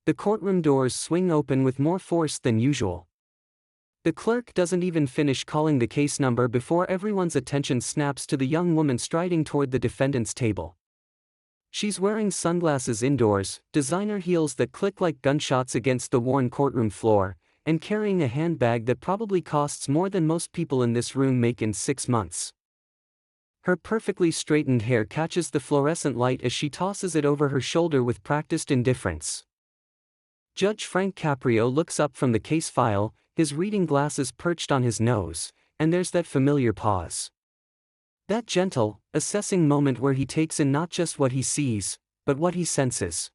The courtroom doors swing open with more force than usual. The clerk doesn't even finish calling the case number before everyone's attention snaps to the young woman striding toward the defendant's table. She's wearing sunglasses indoors, designer heels that click like gunshots against the worn courtroom floor, and carrying a handbag that probably costs more than most people in this room make in 6 months. Her perfectly straightened hair catches the fluorescent light as she tosses it over her shoulder with practiced indifference. Judge Frank Caprio looks up from the case file, his reading glasses perched on his nose, and there's that familiar pause. That gentle, assessing moment where he takes in not just what he sees, but what he senses.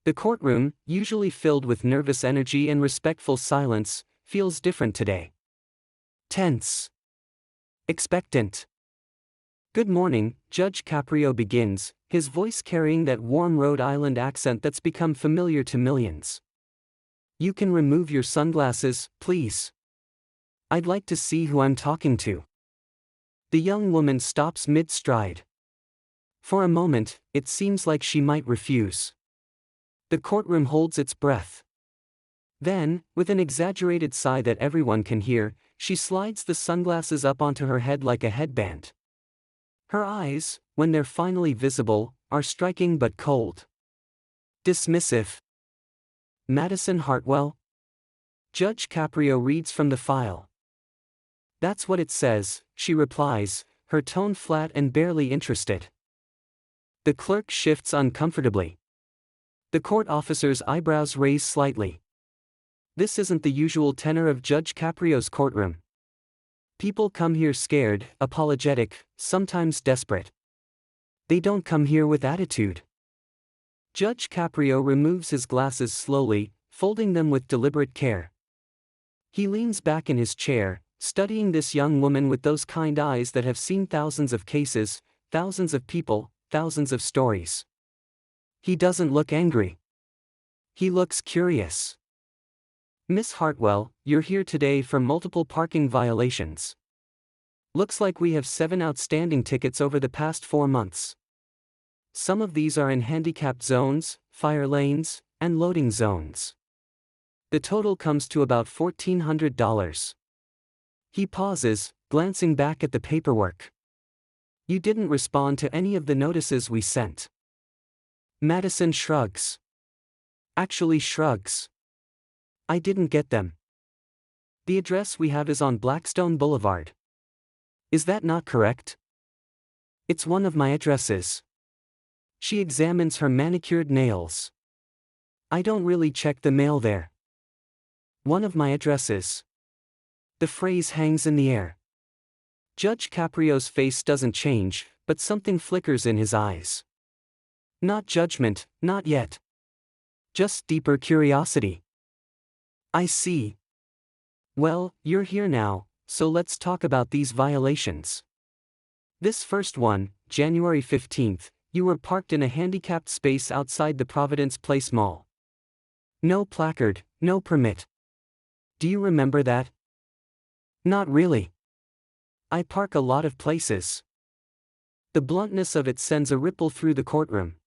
The courtroom, usually filled with nervous energy and respectful silence, feels different today. Tense. Expectant. "Good morning," Judge Caprio begins, his voice carrying that warm Rhode Island accent that's become familiar to millions. "You can remove your sunglasses, please. I'd like to see who I'm talking to." The young woman stops mid-stride. For a moment, it seems like she might refuse. The courtroom holds its breath. Then, with an exaggerated sigh that everyone can hear, she slides the sunglasses up onto her head like a headband. Her eyes, when they're finally visible, are striking but cold. Dismissive. "Madison Hartwell?" Judge Caprio reads from the file. "That's what it says," she replies, her tone flat and barely interested. The clerk shifts uncomfortably. The court officer's eyebrows raise slightly. This isn't the usual tenor of Judge Caprio's courtroom. People come here scared, apologetic, sometimes desperate. They don't come here with attitude. Judge Caprio removes his glasses slowly, folding them with deliberate care. He leans back in his chair, studying this young woman with those kind eyes that have seen thousands of cases, thousands of people, thousands of stories. He doesn't look angry. He looks curious. "Miss Hartwell, you're here today for multiple parking violations. Looks like we have 7 outstanding tickets over the past 4 months. Some of these are in handicapped zones, fire lanes, and loading zones. The total comes to about $1,400. He pauses, glancing back at the paperwork. "You didn't respond to any of the notices we sent." Madison shrugs. Actually shrugs. "I didn't get them. The address we have is on Blackstone Boulevard. Is that not correct?" "It's one of my addresses." She examines her manicured nails. "I don't really check the mail there." "One of my addresses." The phrase hangs in the air. Judge Caprio's face doesn't change, but something flickers in his eyes. Not judgment, not yet. Just deeper curiosity. "I see. Well, you're here now, so let's talk about these violations. This first one, January 15th, you were parked in a handicapped space outside the Providence Place Mall. No placard, no permit. Do you remember that?" "Not really. I park a lot of places." The bluntness of it sends a ripple through the courtroom.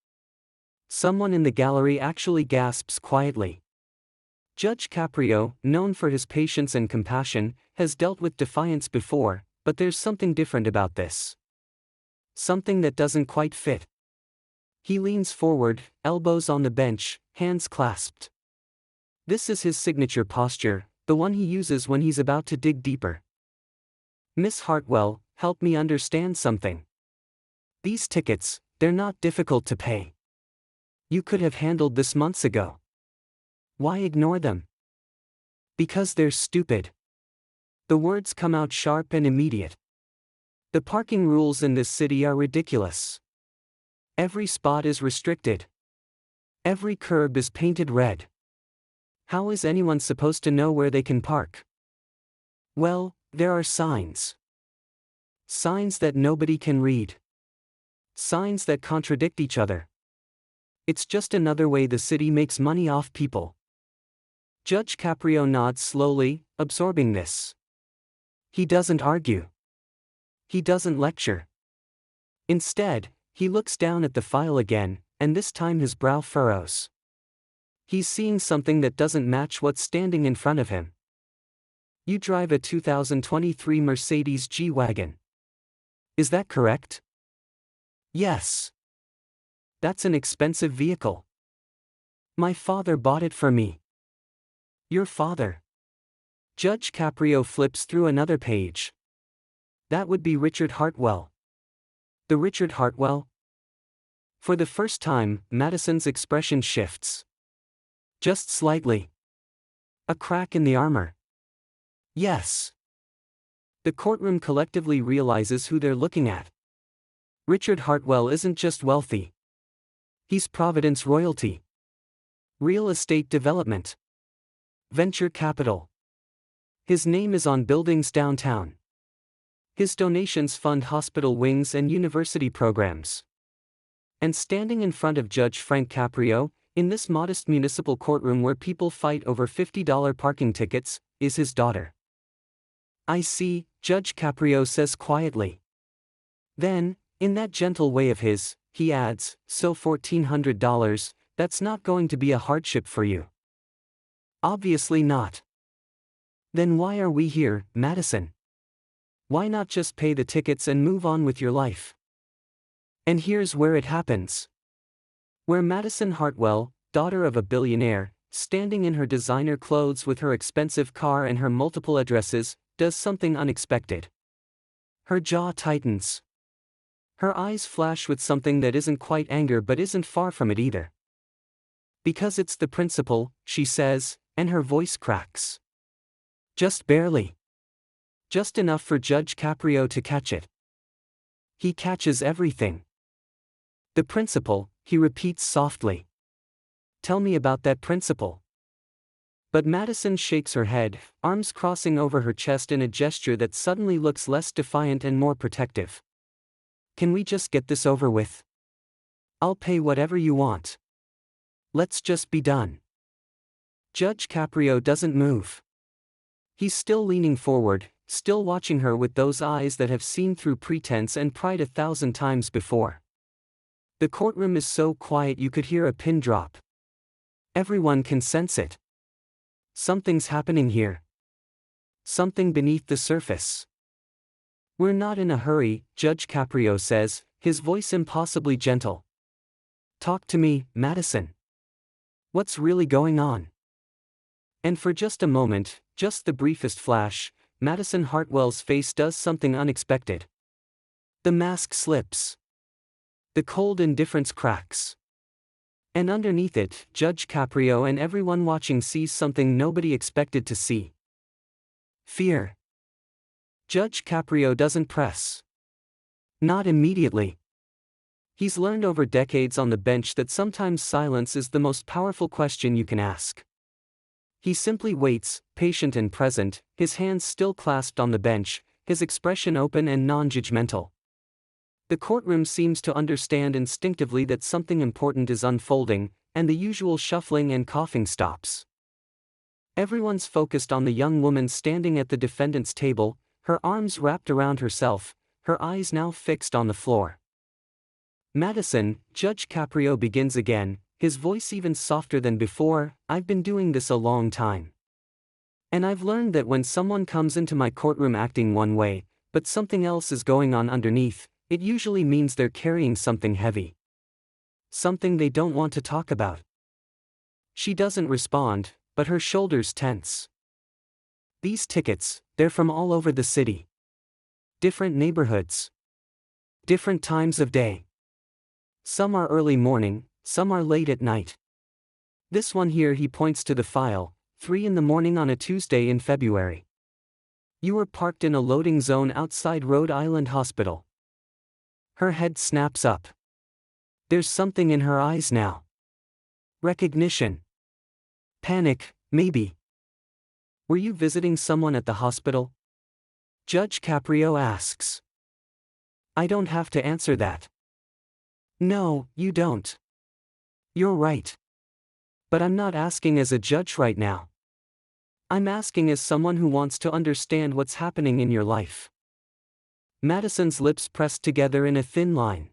Someone in the gallery actually gasps quietly. Judge Caprio, known for his patience and compassion, has dealt with defiance before, but there's something different about this. Something that doesn't quite fit. He leans forward, elbows on the bench, hands clasped. This is his signature posture, the one he uses when he's about to dig deeper. "Miss Hartwell, help me understand something. These tickets, they're not difficult to pay. You could have handled this months ago. Why ignore them?" "Because they're stupid." The words come out sharp and immediate. The parking rules in this city are ridiculous. Every spot is restricted. Every curb is painted red. How is anyone supposed to know where they can park? Well, there are signs. Signs that nobody can read. Signs that contradict each other. It's just another way the city makes money off people. Judge Caprio nods slowly, absorbing this. He doesn't argue. He doesn't lecture. Instead, he looks down at the file again, and this time his brow furrows. He's seeing something that doesn't match what's standing in front of him. You drive a 2023 Mercedes G-Wagon. Is that correct? Yes. That's an expensive vehicle. My father bought it for me. Your father? Judge Caprio flips through another page. That would be Richard Hartwell. The Richard Hartwell? For the first time, Madison's expression shifts. Just slightly. A crack in the armor. Yes. The courtroom collectively realizes who they're looking at. Richard Hartwell isn't just wealthy. He's Providence royalty. Real estate development. Venture capital. His name is on buildings downtown. His donations fund hospital wings and university programs. And standing in front of Judge Frank Caprio, in this modest municipal courtroom where people fight over $50 parking tickets, is his daughter. I see, Judge Caprio says quietly. Then, in that gentle way of his, he adds, so $1,400, that's not going to be a hardship for you. Obviously not. Then why are we here, Madison? Why not just pay the tickets and move on with your life? And here's where it happens. Where Madison Hartwell, daughter of a billionaire, standing in her designer clothes with her expensive car and her multiple addresses, does something unexpected. Her jaw tightens. Her eyes flash with something that isn't quite anger but isn't far from it either. Because it's the principal, she says, and her voice cracks. Just barely. Just enough for Judge Caprio to catch it. He catches everything. The principal, he repeats softly. Tell me about that principal. But Madison shakes her head, arms crossing over her chest in a gesture that suddenly looks less defiant and more protective. Can we just get this over with? I'll pay whatever you want. Let's just be done. Judge Caprio doesn't move. He's still leaning forward, still watching her with those eyes that have seen through pretense and pride 1,000 times before. The courtroom is so quiet you could hear a pin drop. Everyone can sense it. Something's happening here. Something beneath the surface. We're not in a hurry, Judge Caprio says, his voice impossibly gentle. Talk to me, Madison. What's really going on? And for just a moment, just the briefest flash, Madison Hartwell's face does something unexpected. The mask slips. The cold indifference cracks. And underneath it, Judge Caprio and everyone watching sees something nobody expected to see. Fear. Judge Caprio doesn't press. Not immediately. He's learned over decades on the bench that sometimes silence is the most powerful question you can ask. He simply waits, patient and present, his hands still clasped on the bench, his expression open and non-judgmental. The courtroom seems to understand instinctively that something important is unfolding, and the usual shuffling and coughing stops. Everyone's focused on the young woman standing at the defendant's table, her arms wrapped around herself, her eyes now fixed on the floor. Madison, Judge Caprio begins again, his voice even softer than before, I've been doing this a long time. And I've learned that when someone comes into my courtroom acting one way, but something else is going on underneath, it usually means they're carrying something heavy. Something they don't want to talk about. She doesn't respond, but her shoulders tense. These tickets, they're from all over the city. Different neighborhoods. Different times of day. Some are early morning, some are late at night. This one here, he points to the file, 3 a.m. on a Tuesday in February. You were parked in a loading zone outside Rhode Island Hospital. Her head snaps up. There's something in her eyes now. Recognition. Panic, maybe. Were you visiting someone at the hospital? Judge Caprio asks. I don't have to answer that. No, you don't. You're right. But I'm not asking as a judge right now. I'm asking as someone who wants to understand what's happening in your life. Madison's lips pressed together in a thin line.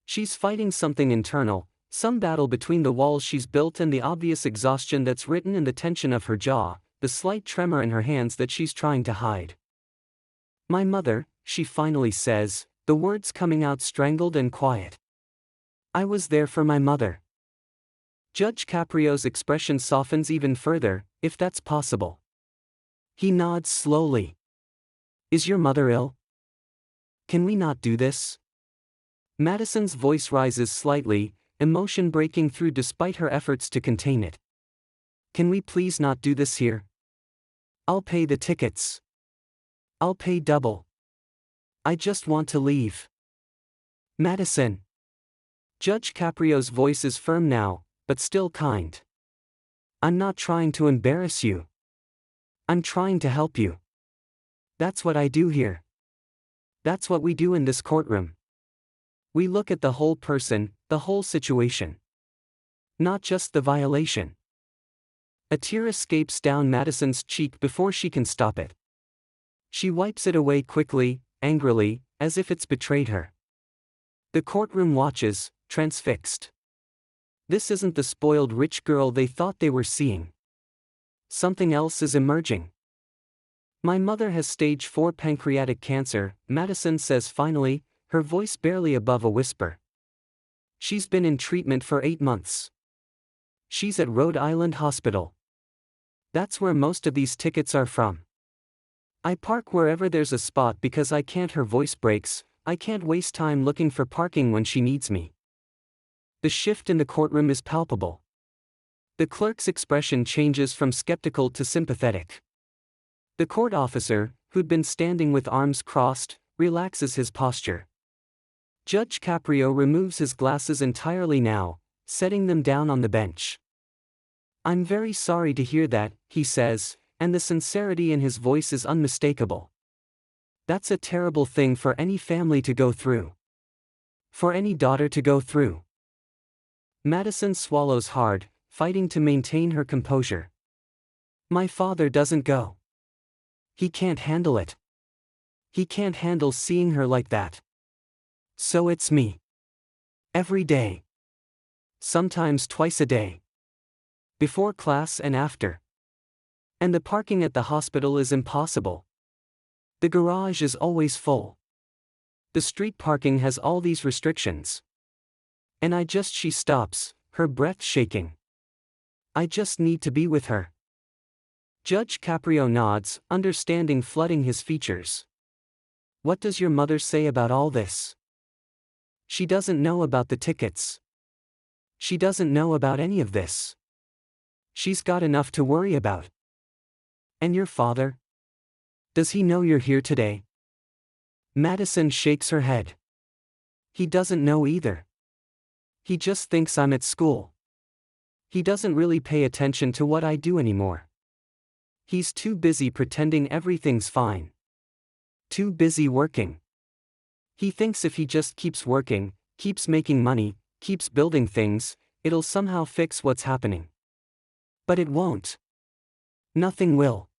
She's fighting something internal, Some battle between the walls she's built and the obvious exhaustion that's written in the tension of her jaw, the slight tremor in her hands that she's trying to hide. My mother, she finally says, the words coming out strangled and quiet. I was there for my mother. Judge Caprio's expression softens even further, if that's possible. He nods slowly. Is your mother ill? Can we not do this? Madison's voice rises slightly, emotion breaking through despite her efforts to contain it. Can we please not do this here? I'll pay the tickets. I'll pay double. I just want to leave. Madison. Judge Caprio's voice is firm now, but still kind. I'm not trying to embarrass you. I'm trying to help you. That's what I do here. That's what we do in this courtroom. We look at the whole person, the whole situation. Not just the violation. A tear escapes down Madison's cheek before she can stop it. She wipes it away quickly, angrily, as if it's betrayed her. The courtroom watches, transfixed. This isn't the spoiled rich girl they thought they were seeing. Something else is emerging. My mother has stage 4 pancreatic cancer, Madison says finally, her voice barely above a whisper. She's been in treatment for 8 months. She's at Rhode Island Hospital. That's where most of these tickets are from. I park wherever there's a spot because I can't. Her voice breaks, I can't waste time looking for parking when she needs me. The shift in the courtroom is palpable. The clerk's expression changes from skeptical to sympathetic. The court officer, who'd been standing with arms crossed, relaxes his posture. Judge Caprio removes his glasses entirely now, setting them down on the bench. I'm very sorry to hear that, he says, and the sincerity in his voice is unmistakable. That's a terrible thing for any family to go through. For any daughter to go through. Madison swallows hard, fighting to maintain her composure. My father doesn't go. He can't handle it. He can't handle seeing her like that. So it's me. Every day. Sometimes twice a day. Before class and after. And the parking at the hospital is impossible. The garage is always full. The street parking has all these restrictions. And she stops, her breath shaking. I just need to be with her. Judge Caprio nods, understanding flooding his features. What does your mother say about all this? She doesn't know about the tickets. She doesn't know about any of this. She's got enough to worry about. And your father? Does he know you're here today? Madison shakes her head. He doesn't know either. He just thinks I'm at school. He doesn't really pay attention to what I do anymore. He's too busy pretending everything's fine. Too busy working. He thinks if he just keeps working, keeps making money, keeps building things, it'll somehow fix what's happening. But it won't. Nothing will.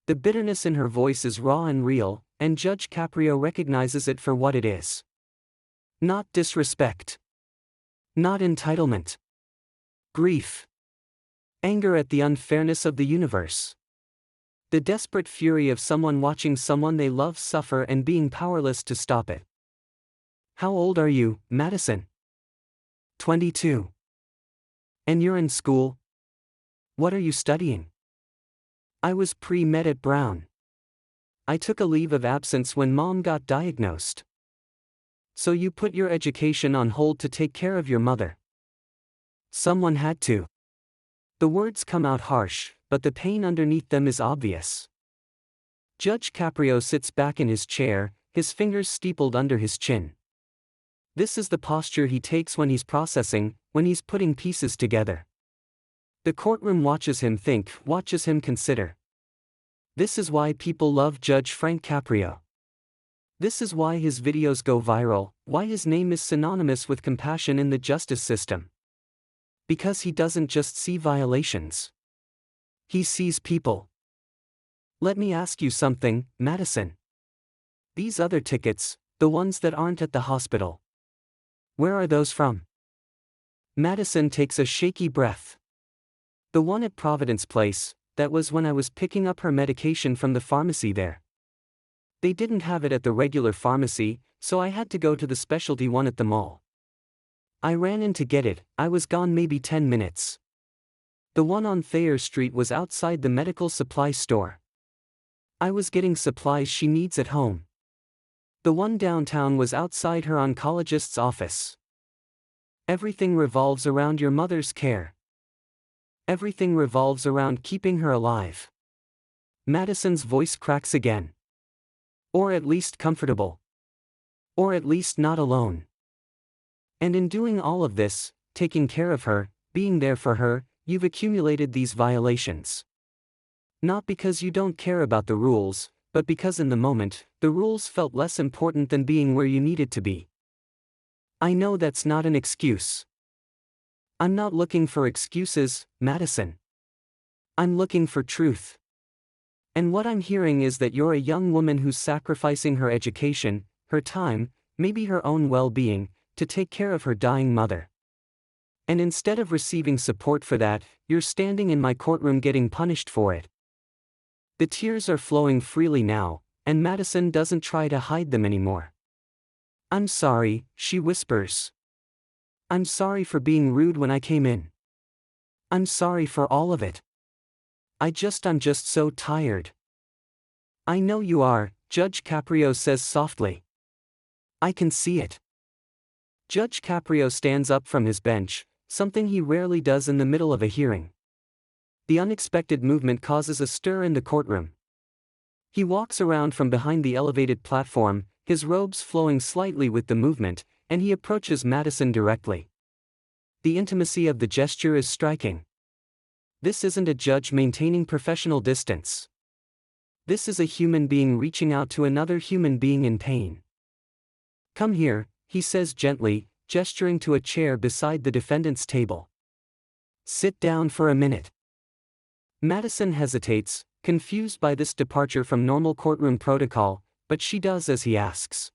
The bitterness in her voice is raw and real, and Judge Caprio recognizes it for what it is. Not disrespect. Not entitlement. Grief. Anger at the unfairness of the universe. The desperate fury of someone watching someone they love suffer and being powerless to stop it. How old are you, Madison? 22. And you're in school? What are you studying? I was pre-med at Brown. I took a leave of absence when Mom got diagnosed. So you put your education on hold to take care of your mother. Someone had to. The words come out harsh, but the pain underneath them is obvious. Judge Caprio sits back in his chair, his fingers steepled under his chin. This is the posture he takes when he's processing, when he's putting pieces together. The courtroom watches him think, watches him consider. This is why people love Judge Frank Caprio. This is why his videos go viral, why his name is synonymous with compassion in the justice system. Because he doesn't just see violations. He sees people. Let me ask you something, Madison. These other tickets, the ones that aren't at the hospital. Where are those from? Madison takes a shaky breath. The one at Providence Place, that was when I was picking up her medication from the pharmacy there. They didn't have it at the regular pharmacy, so I had to go to the specialty one at the mall. I ran in to get it. I was gone maybe 10 minutes. The one on Thayer Street was outside the medical supply store. I was getting supplies she needs at home. The one downtown was outside her oncologist's office. Everything revolves around your mother's care. Everything revolves around keeping her alive. Madison's voice cracks again. Or at least comfortable. Or at least not alone. And in doing all of this, taking care of her, being there for her, you've accumulated these violations. Not because you don't care about the rules, but because in the moment, the rules felt less important than being where you needed to be. I know that's not an excuse. I'm not looking for excuses, Madison. I'm looking for truth. And what I'm hearing is that you're a young woman who's sacrificing her education, her time, maybe her own well-being, to take care of her dying mother. And instead of receiving support for that, you're standing in my courtroom getting punished for it. The tears are flowing freely now, and Madison doesn't try to hide them anymore. I'm sorry, she whispers. I'm sorry for being rude when I came in. I'm sorry for all of it. I'm just so tired. I know you are, Judge Caprio says softly. I can see it. Judge Caprio stands up from his bench, something he rarely does in the middle of a hearing. The unexpected movement causes a stir in the courtroom. He walks around from behind the elevated platform, his robes flowing slightly with the movement, and he approaches Madison directly. The intimacy of the gesture is striking. This isn't a judge maintaining professional distance. This is a human being reaching out to another human being in pain. Come here, he says gently, gesturing to a chair beside the defendant's table. Sit down for a minute. Madison hesitates, confused by this departure from normal courtroom protocol, but she does as he asks.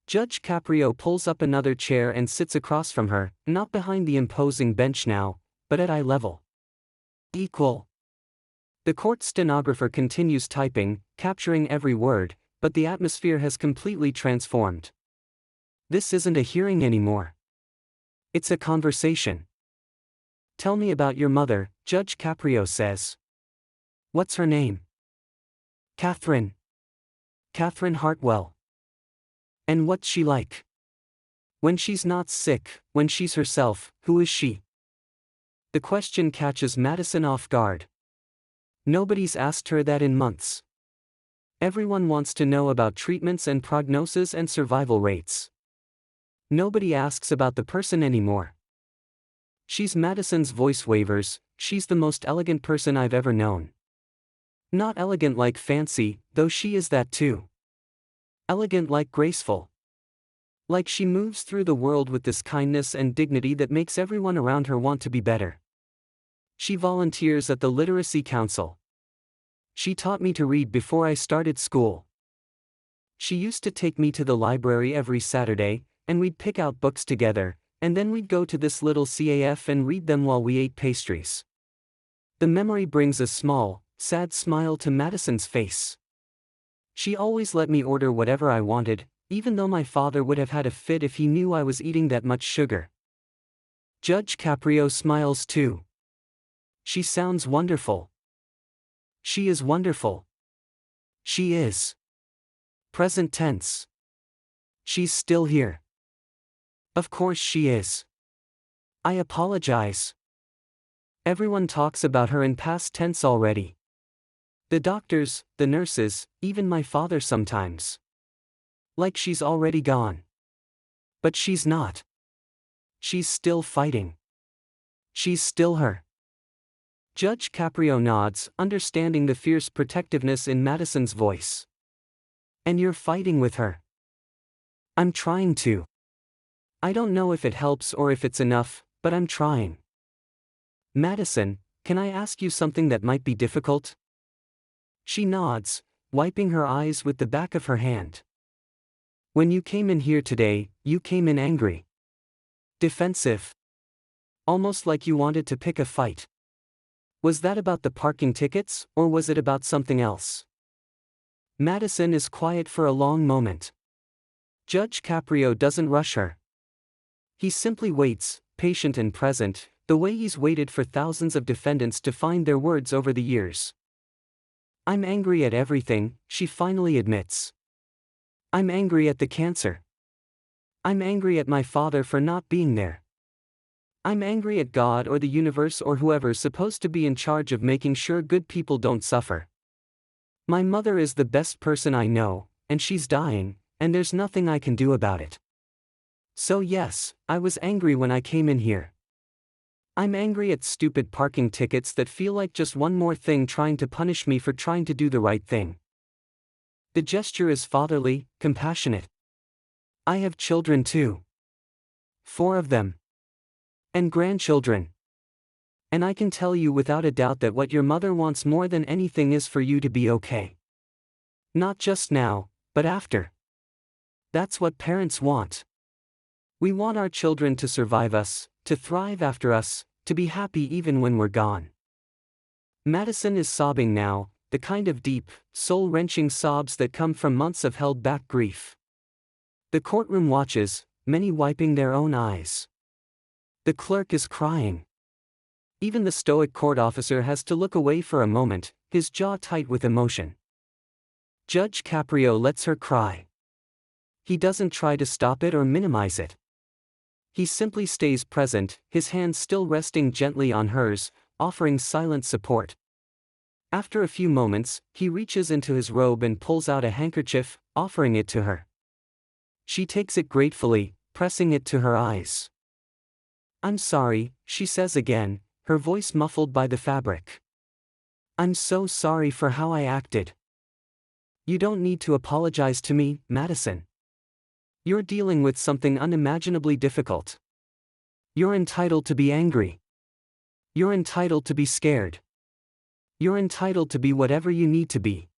Judge Caprio pulls up another chair and sits across from her, not behind the imposing bench now, but at eye level. Equal. The court stenographer continues typing, capturing every word, but the atmosphere has completely transformed. This isn't a hearing anymore. It's a conversation. Tell me about your mother, Judge Caprio says. What's her name? Catherine. Catherine Hartwell. And what's she like? When she's not sick, when she's herself, who is she? The question catches Madison off guard. Nobody's asked her that in months. Everyone wants to know about treatments and prognosis and survival rates. Nobody asks about the person anymore. She's Madison's voice wavers, she's the most elegant person I've ever known. Not elegant like fancy, though she is that too. Elegant like graceful. Like she moves through the world with this kindness and dignity that makes everyone around her want to be better. She volunteers at the Literacy Council. She taught me to read before I started school. She used to take me to the library every Saturday, and we'd pick out books together, and then we'd go to this little CAF and read them while we ate pastries. The memory brings a small, sad smile to Madison's face. She always let me order whatever I wanted, even though my father would have had a fit if he knew I was eating that much sugar. Judge Caprio smiles too. She sounds wonderful. She is wonderful. She is. Present tense. She's still here. Of course she is. I apologize. Everyone talks about her in past tense already. The doctors, the nurses, even my father sometimes. Like she's already gone. But she's not. She's still fighting. She's still her. Judge Caprio nods, understanding the fierce protectiveness in Madison's voice. And you're fighting with her. I'm trying to. I don't know if it helps or if it's enough, but I'm trying. Madison, can I ask you something that might be difficult? She nods, wiping her eyes with the back of her hand. When you came in here today, you came in angry. Defensive. almost like you wanted to pick a fight. Was that about the parking tickets, or was it about something else? Madison is quiet for a long moment. Judge Caprio doesn't rush her. He simply waits, patient and present, the way he's waited for thousands of defendants to find their words over the years. I'm angry at everything, she finally admits. I'm angry at the cancer. I'm angry at my father for not being there. I'm angry at God or the universe or whoever's supposed to be in charge of making sure good people don't suffer. My mother is the best person I know, and she's dying, and there's nothing I can do about it. So yes, I was angry when I came in here. I'm angry at stupid parking tickets that feel like just one more thing trying to punish me for trying to do the right thing. The gesture is fatherly, compassionate. I have children too. 4 of them. And grandchildren. And I can tell you without a doubt that what your mother wants more than anything is for you to be okay. Not just now, but after. That's what parents want. We want our children to survive us, to thrive after us, to be happy even when we're gone. Madison is sobbing now, the kind of deep, soul-wrenching sobs that come from months of held-back grief. The courtroom watches, many wiping their own eyes. The clerk is crying. Even the stoic court officer has to look away for a moment, his jaw tight with emotion. Judge Caprio lets her cry. He doesn't try to stop it or minimize it. He simply stays present, his hands still resting gently on hers, offering silent support. After a few moments, he reaches into his robe and pulls out a handkerchief, offering it to her. She takes it gratefully, pressing it to her eyes. I'm sorry, she says again, her voice muffled by the fabric. I'm so sorry for how I acted. You don't need to apologize to me, Madison. You're dealing with something unimaginably difficult. You're entitled to be angry. You're entitled to be scared. You're entitled to be whatever you need to be.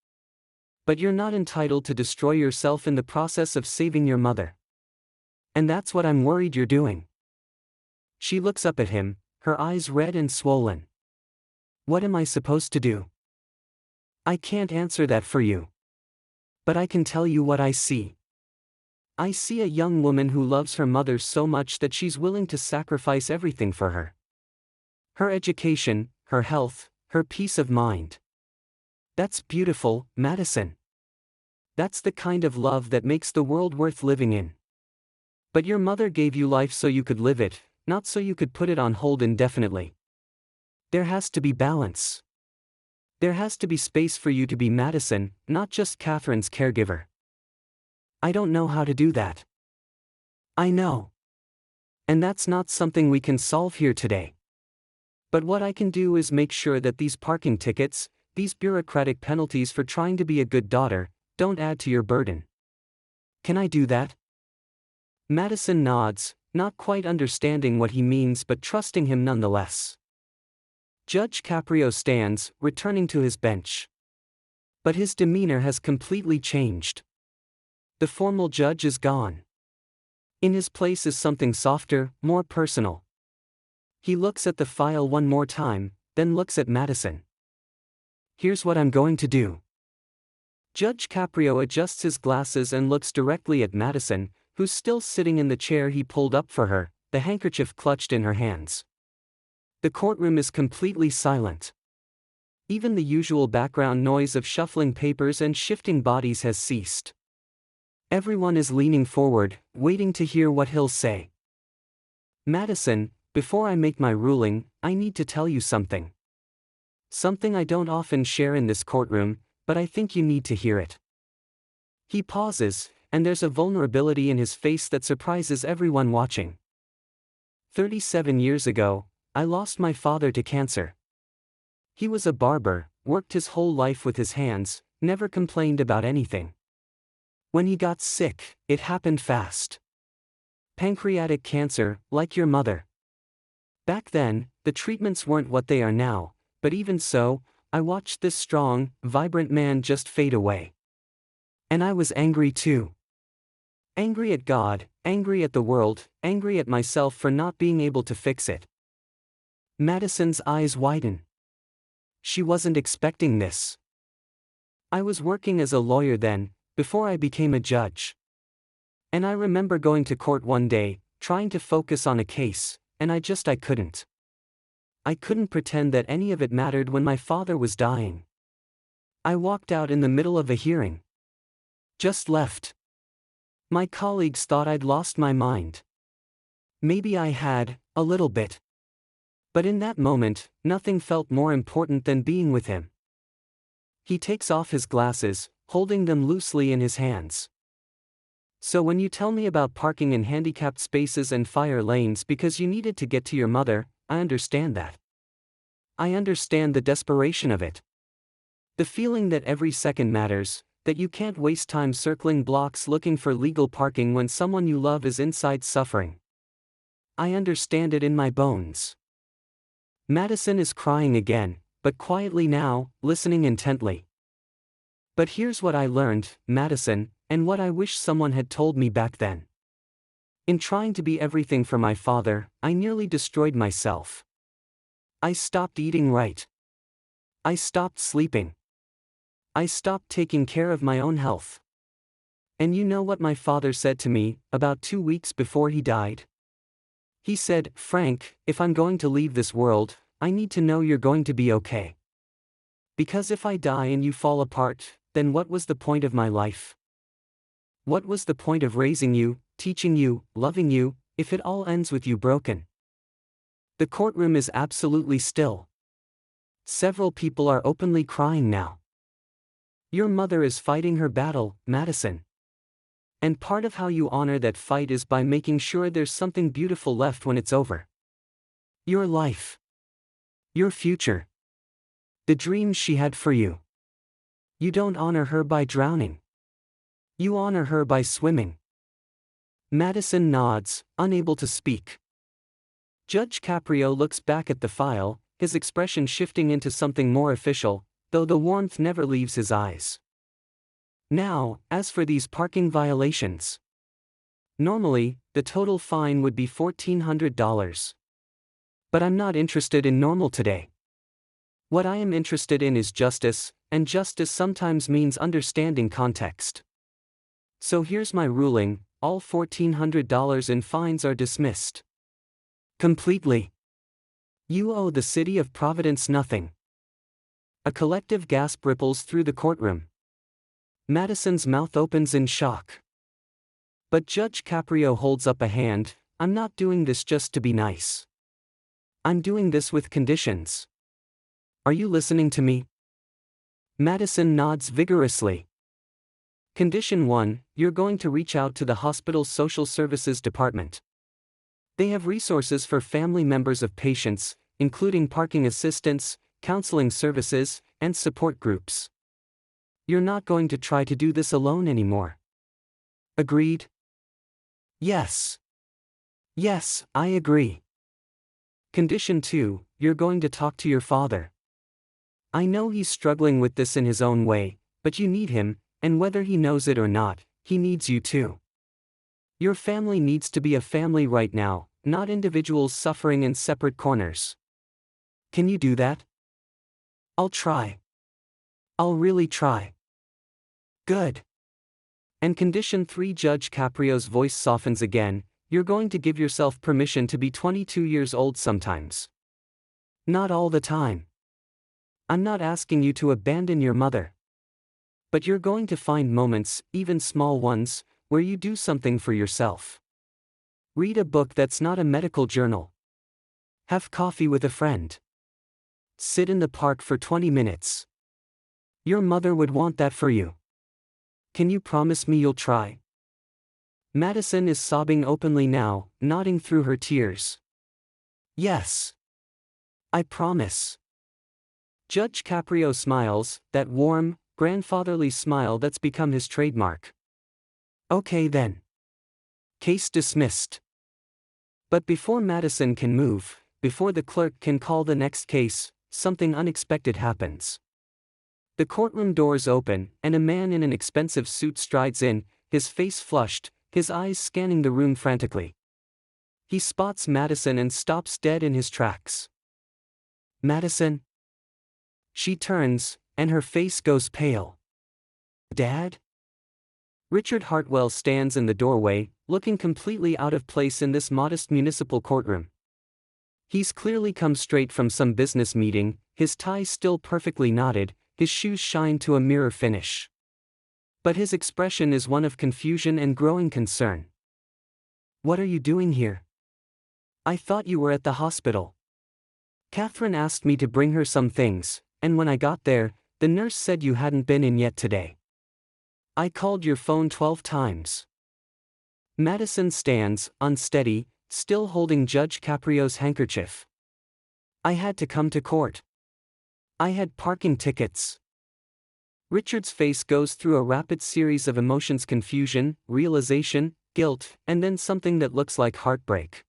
But you're not entitled to destroy yourself in the process of saving your mother. And that's what I'm worried you're doing. She looks up at him, her eyes red and swollen. What am I supposed to do? I can't answer that for you. But I can tell you what I see. I see a young woman who loves her mother so much that she's willing to sacrifice everything for her. Her education, her health, her peace of mind. That's beautiful, Madison. That's the kind of love that makes the world worth living in. But your mother gave you life so you could live it, not so you could put it on hold indefinitely. There has to be balance. There has to be space for you to be Madison, not just Catherine's caregiver. I don't know how to do that. I know. And that's not something we can solve here today. But what I can do is make sure that these parking tickets, these bureaucratic penalties for trying to be a good daughter, don't add to your burden. Can I do that? Madison nods, not quite understanding what he means but trusting him nonetheless. Judge Caprio stands, returning to his bench. But his demeanor has completely changed. The formal judge is gone. In his place is something softer, more personal. He looks at the file one more time, then looks at Madison. Here's what I'm going to do. Judge Caprio adjusts his glasses and looks directly at Madison, who's still sitting in the chair he pulled up for her, the handkerchief clutched in her hands. The courtroom is completely silent. Even the usual background noise of shuffling papers and shifting bodies has ceased. Everyone is leaning forward, waiting to hear what he'll say. Madison, before I make my ruling, I need to tell you something. Something I don't often share in this courtroom, but I think you need to hear it. He pauses, and there's a vulnerability in his face that surprises everyone watching. 37 years ago, I lost my father to cancer. He was a barber, worked his whole life with his hands, never complained about anything. When he got sick, it happened fast. Pancreatic cancer, like your mother. Back then, the treatments weren't what they are now, but even so, I watched this strong, vibrant man just fade away. And I was angry too. Angry at God, angry at the world, angry at myself for not being able to fix it. Madison's eyes widen. She wasn't expecting this. I was working as a lawyer then, before I became a judge. And I remember going to court one day, trying to focus on a case, and I couldn't. I couldn't pretend that any of it mattered when my father was dying. I walked out in the middle of a hearing. Just left. My colleagues thought I'd lost my mind. Maybe I had, a little bit. But in that moment, nothing felt more important than being with him. He takes off his glasses, holding them loosely in his hands. So when you tell me about parking in handicapped spaces and fire lanes because you needed to get to your mother, I understand that. I understand the desperation of it. The feeling that every second matters, that you can't waste time circling blocks looking for legal parking when someone you love is inside suffering. I understand it in my bones. Madison is crying again, but quietly now, listening intently. But here's what I learned, Madison, and what I wish someone had told me back then. In trying to be everything for my father, I nearly destroyed myself. I stopped eating right. I stopped sleeping. I stopped taking care of my own health. And you know what my father said to me, about 2 weeks before he died? He said, "Frank, if I'm going to leave this world, I need to know you're going to be okay. Because if I die and you fall apart, then what was the point of my life? What was the point of raising you, teaching you, loving you, if it all ends with you broken?" The courtroom is absolutely still. Several people are openly crying now. Your mother is fighting her battle, Madison. And part of how you honor that fight is by making sure there's something beautiful left when it's over. Your life. Your future. The dreams she had for you. You don't honor her by drowning. You honor her by swimming. Madison nods, unable to speak. Judge Caprio looks back at the file, his expression shifting into something more official, though the warmth never leaves his eyes. Now, as for these parking violations. Normally, the total fine would be $1,400. But I'm not interested in normal today. What I am interested in is justice, and justice sometimes means understanding context. So here's my ruling: all $1,400 in fines are dismissed. Completely. You owe the city of Providence nothing. A collective gasp ripples through the courtroom. Madison's mouth opens in shock. But Judge Caprio holds up a hand. "I'm not doing this just to be nice. I'm doing this with conditions. Are you listening to me?" Madison nods vigorously. Condition 1, you're going to reach out to the hospital's social services department. They have resources for family members of patients, including parking assistance, counseling services, and support groups. You're not going to try to do this alone anymore. Agreed? Yes. Yes, I agree. Condition 2, you're going to talk to your father. I know he's struggling with this in his own way, but you need him, and whether he knows it or not, he needs you too. Your family needs to be a family right now, not individuals suffering in separate corners. Can you do that? I'll try. I'll really try. Good. And condition 3, Judge Caprio's voice softens again, you're going to give yourself permission to be 22 years old sometimes. Not all the time. I'm not asking you to abandon your mother. But you're going to find moments, even small ones, where you do something for yourself. Read a book that's not a medical journal. Have coffee with a friend. Sit in the park for 20 minutes. Your mother would want that for you. Can you promise me you'll try? Madison is sobbing openly now, nodding through her tears. Yes. I promise. Judge Caprio smiles, that warm, grandfatherly smile that's become his trademark. Okay then. Case dismissed. But before Madison can move, before the clerk can call the next case, something unexpected happens. The courtroom doors open, and a man in an expensive suit strides in, his face flushed, his eyes scanning the room frantically. He spots Madison and stops dead in his tracks. Madison? She turns, and her face goes pale. Dad? Richard Hartwell stands in the doorway, looking completely out of place in this modest municipal courtroom. He's clearly come straight from some business meeting, his tie still perfectly knotted, his shoes shine to a mirror finish. But his expression is one of confusion and growing concern. What are you doing here? I thought you were at the hospital. Catherine asked me to bring her some things, and when I got there, the nurse said you hadn't been in yet today. I called your phone 12 times. Madison stands, unsteady, still holding Judge Caprio's handkerchief. I had to come to court. I had parking tickets. Richard's face goes through a rapid series of emotions: confusion, realization, guilt, and then something that looks like heartbreak.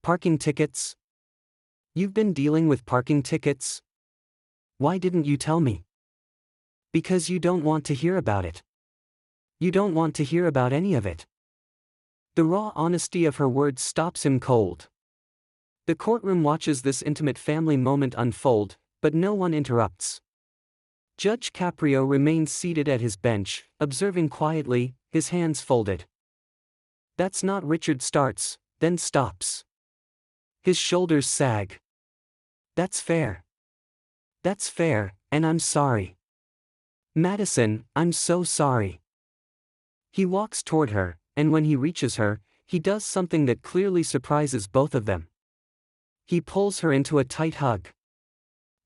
Parking tickets? You've been dealing with parking tickets? Why didn't you tell me? Because you don't want to hear about it. You don't want to hear about any of it. The raw honesty of her words stops him cold. The courtroom watches this intimate family moment unfold, but no one interrupts. Judge Caprio remains seated at his bench, observing quietly, his hands folded. That's not. Richard starts, then stops. His shoulders sag. That's fair. That's fair, and I'm sorry. Madison, I'm so sorry. He walks toward her, and when he reaches her, he does something that clearly surprises both of them. He pulls her into a tight hug.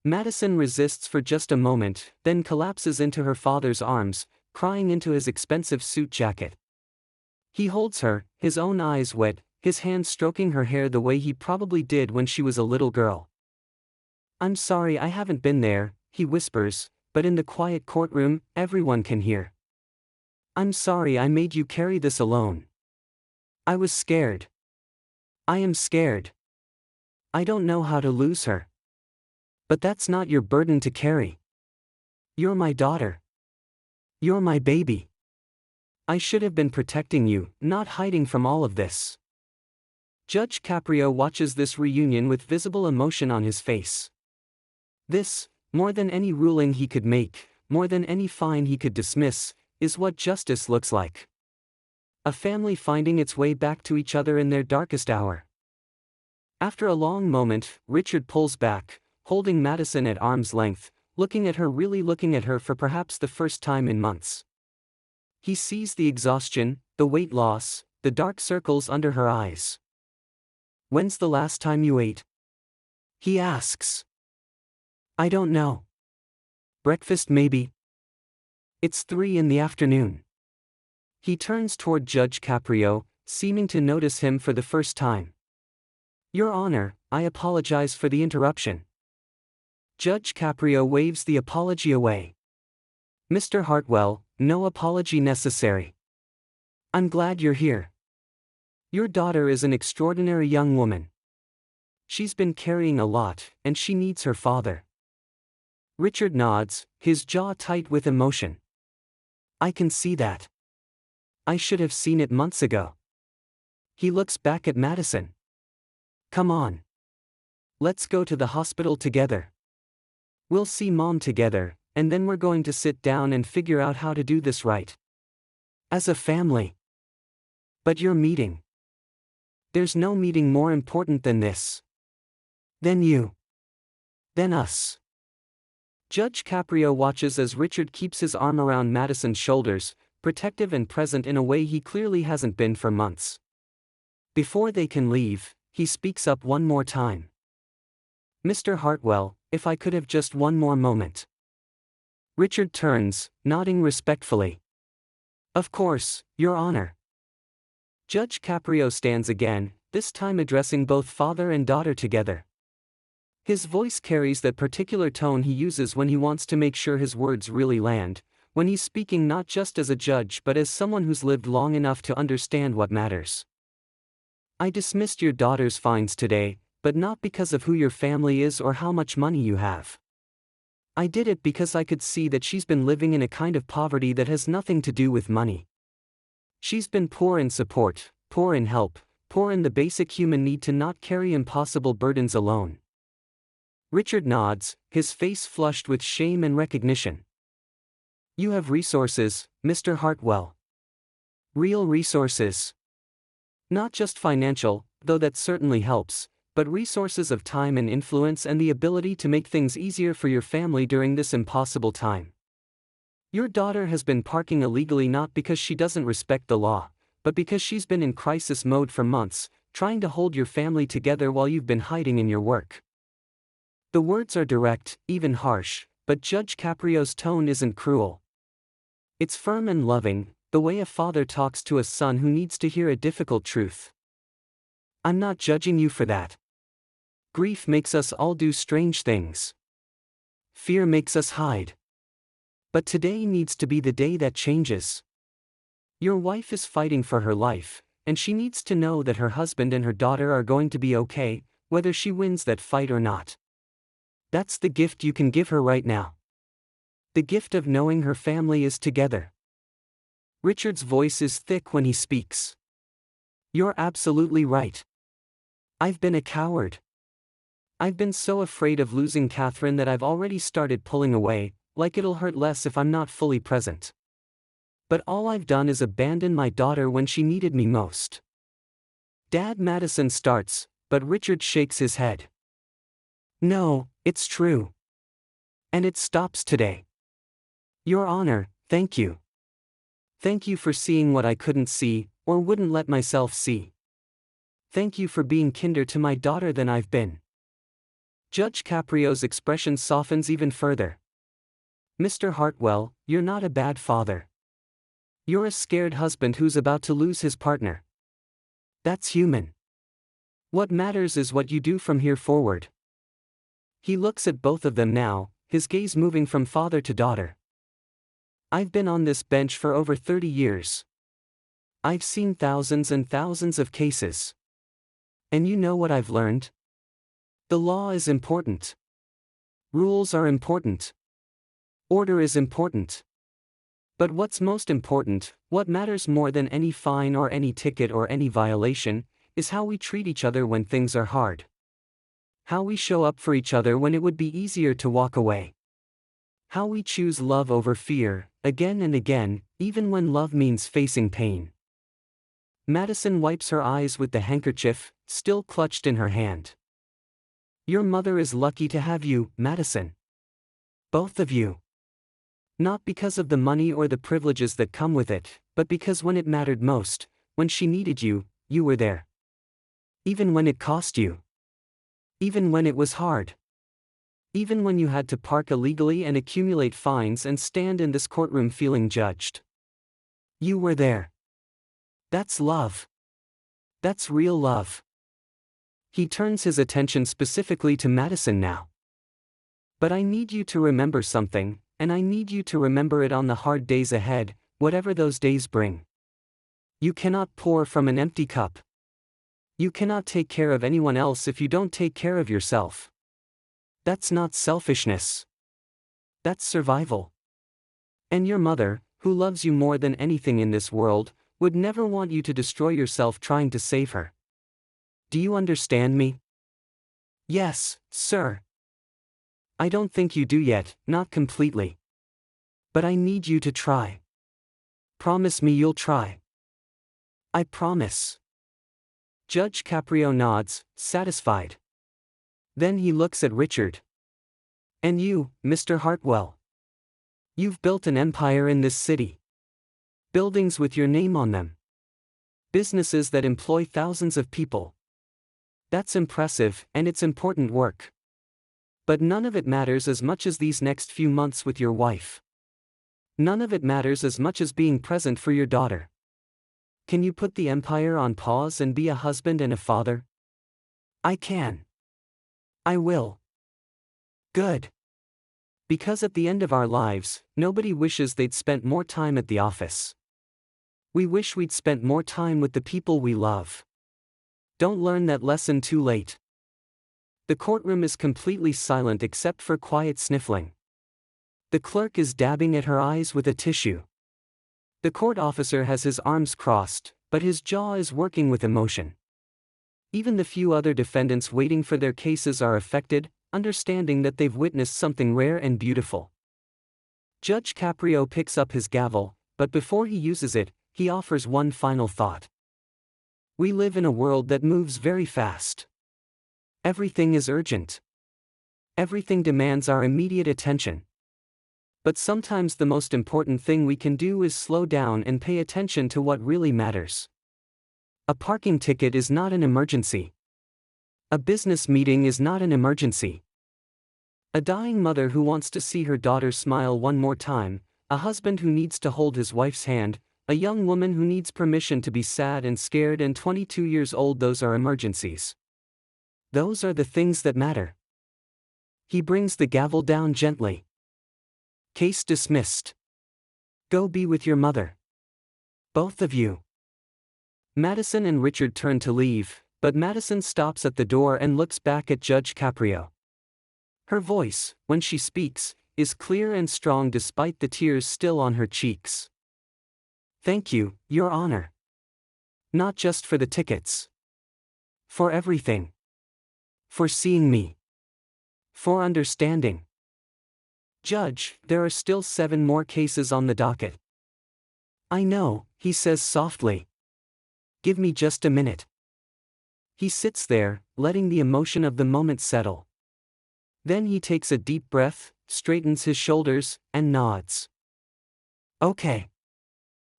Madison resists for just a moment, then collapses into her father's arms, crying into his expensive suit jacket. He holds her, his own eyes wet, his hand stroking her hair the way he probably did when she was a little girl. I'm sorry I haven't been there, he whispers, but in the quiet courtroom, everyone can hear. I'm sorry I made you carry this alone. I was scared. I am scared. I don't know how to lose her. But that's not your burden to carry. You're my daughter. You're my baby. I should have been protecting you, not hiding from all of this. Judge Caprio watches this reunion with visible emotion on his face. This, more than any ruling he could make, more than any fine he could dismiss, is what justice looks like. A family finding its way back to each other in their darkest hour. After a long moment, Richard pulls back, holding Madison at arm's length, looking at her, really looking at her for perhaps the first time in months. He sees the exhaustion, the weight loss, the dark circles under her eyes. When's the last time you ate? He asks. I don't know. Breakfast maybe? It's 3 in the afternoon. He turns toward Judge Caprio, seeming to notice him for the first time. Your Honor, I apologize for the interruption. Judge Caprio waves the apology away. Mr. Hartwell, no apology necessary. I'm glad you're here. Your daughter is an extraordinary young woman. She's been carrying a lot, and she needs her father. Richard nods, his jaw tight with emotion. I can see that. I should have seen it months ago. He looks back at Madison. Come on. Let's go to the hospital together. We'll see Mom together, and then we're going to sit down and figure out how to do this right. As a family. But your meeting. There's no meeting more important than this. Than you. Than us. Judge Caprio watches as Richard keeps his arm around Madison's shoulders, protective and present in a way he clearly hasn't been for months. Before they can leave, he speaks up one more time. Mr. Hartwell, if I could have just one more moment. Richard turns, nodding respectfully. Of course, Your Honor. Judge Caprio stands again, this time addressing both father and daughter together. His voice carries that particular tone he uses when he wants to make sure his words really land, when he's speaking not just as a judge but as someone who's lived long enough to understand what matters. I dismissed your daughter's fines today, but not because of who your family is or how much money you have. I did it because I could see that she's been living in a kind of poverty that has nothing to do with money. She's been poor in support, poor in help, poor in the basic human need to not carry impossible burdens alone. Richard nods, his face flushed with shame and recognition. You have resources, Mr. Hartwell. Real resources. Not just financial, though that certainly helps, but resources of time and influence and the ability to make things easier for your family during this impossible time. Your daughter has been parking illegally not because she doesn't respect the law, but because she's been in crisis mode for months, trying to hold your family together while you've been hiding in your work. The words are direct, even harsh, but Judge Caprio's tone isn't cruel. It's firm and loving, the way a father talks to a son who needs to hear a difficult truth. I'm not judging you for that. Grief makes us all do strange things. Fear makes us hide. But today needs to be the day that changes. Your wife is fighting for her life, and she needs to know that her husband and her daughter are going to be okay, whether she wins that fight or not. That's the gift you can give her right now. The gift of knowing her family is together. Richard's voice is thick when he speaks. You're absolutely right. I've been a coward. I've been so afraid of losing Catherine that I've already started pulling away, like it'll hurt less if I'm not fully present. But all I've done is abandon my daughter when she needed me most. Dad, Madison starts, but Richard shakes his head. No, it's true. And it stops today. Your Honor, thank you. Thank you for seeing what I couldn't see, or wouldn't let myself see. Thank you for being kinder to my daughter than I've been. Judge Caprio's expression softens even further. Mr. Hartwell, you're not a bad father. You're a scared husband who's about to lose his partner. That's human. What matters is what you do from here forward. He looks at both of them now, his gaze moving from father to daughter. I've been on this bench for over 30 years. I've seen thousands and thousands of cases. And you know what I've learned? The law is important. Rules are important. Order is important. But what's most important, what matters more than any fine or any ticket or any violation, is how we treat each other when things are hard. How we show up for each other when it would be easier to walk away. How we choose love over fear, again and again, even when love means facing pain. Madison wipes her eyes with the handkerchief, still clutched in her hand. Your mother is lucky to have you, Madison. Both of you. Not because of the money or the privileges that come with it, but because when it mattered most, when she needed you, you were there. Even when it cost you. Even when it was hard. Even when you had to park illegally and accumulate fines and stand in this courtroom feeling judged. You were there. That's love. That's real love. He turns his attention specifically to Madison now. But I need you to remember something, and I need you to remember it on the hard days ahead, whatever those days bring. You cannot pour from an empty cup. You cannot take care of anyone else if you don't take care of yourself. That's not selfishness. That's survival. And your mother, who loves you more than anything in this world, would never want you to destroy yourself trying to save her. Do you understand me? Yes, sir. I don't think you do yet, not completely. But I need you to try. Promise me you'll try. I promise. Judge Caprio nods, satisfied. Then he looks at Richard. And you, Mr. Hartwell. You've built an empire in this city. Buildings with your name on them. Businesses that employ thousands of people. That's impressive, and it's important work. But none of it matters as much as these next few months with your wife. None of it matters as much as being present for your daughter. Can you put the empire on pause and be a husband and a father? I can. I will. Good. Because at the end of our lives, nobody wishes they'd spent more time at the office. We wish we'd spent more time with the people we love. Don't learn that lesson too late. The courtroom is completely silent except for quiet sniffling. The clerk is dabbing at her eyes with a tissue. The court officer has his arms crossed, but his jaw is working with emotion. Even the few other defendants waiting for their cases are affected, understanding that they've witnessed something rare and beautiful. Judge Caprio picks up his gavel, but before he uses it, he offers one final thought. We live in a world that moves very fast. Everything is urgent. Everything demands our immediate attention. But sometimes the most important thing we can do is slow down and pay attention to what really matters. A parking ticket is not an emergency. A business meeting is not an emergency. A dying mother who wants to see her daughter smile one more time, a husband who needs to hold his wife's hand, a young woman who needs permission to be sad and scared and 22 years old, those are emergencies. Those are the things that matter. He brings the gavel down gently. Case dismissed. Go be with your mother. Both of you. Madison and Richard turn to leave, but Madison stops at the door and looks back at Judge Caprio. Her voice, when she speaks, is clear and strong despite the tears still on her cheeks. Thank you, Your Honor. Not just for the tickets. For everything. For seeing me. For understanding. Judge, there are still 7 more cases on the docket. I know, he says softly. Give me just a minute. He sits there, letting the emotion of the moment settle. Then he takes a deep breath, straightens his shoulders, and nods. Okay.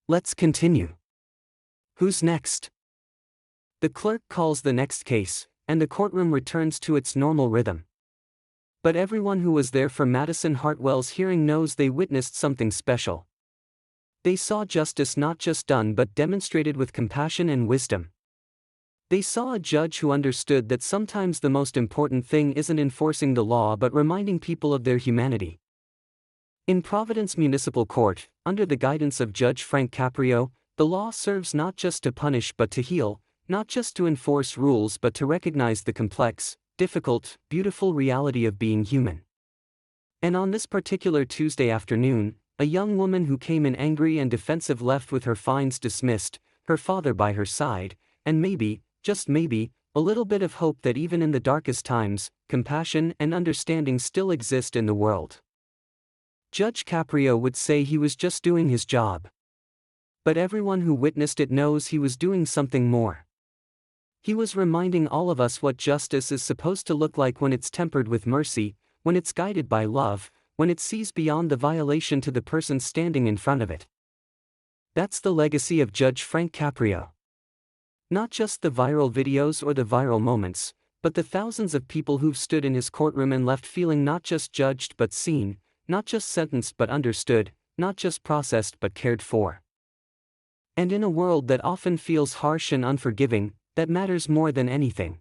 Let's continue. Who's next? The clerk calls the next case, and the courtroom returns to its normal rhythm. But everyone who was there for Madison Hartwell's hearing knows they witnessed something special. They saw justice not just done but demonstrated with compassion and wisdom. They saw a judge who understood that sometimes the most important thing isn't enforcing the law but reminding people of their humanity. In Providence Municipal Court, under the guidance of Judge Frank Caprio, the law serves not just to punish but to heal, not just to enforce rules but to recognize the complex, difficult, beautiful reality of being human. And on this particular Tuesday afternoon, a young woman who came in angry and defensive left with her fines dismissed, her father by her side, and maybe, just maybe, a little bit of hope that even in the darkest times, compassion and understanding still exist in the world. Judge Caprio would say he was just doing his job. But everyone who witnessed it knows he was doing something more. He was reminding all of us what justice is supposed to look like when it's tempered with mercy, when it's guided by love, when it sees beyond the violation to the person standing in front of it. That's the legacy of Judge Frank Caprio. Not just the viral videos or the viral moments, but the thousands of people who've stood in his courtroom and left feeling not just judged but seen, not just sentenced but understood, not just processed but cared for. And in a world that often feels harsh and unforgiving, that matters more than anything.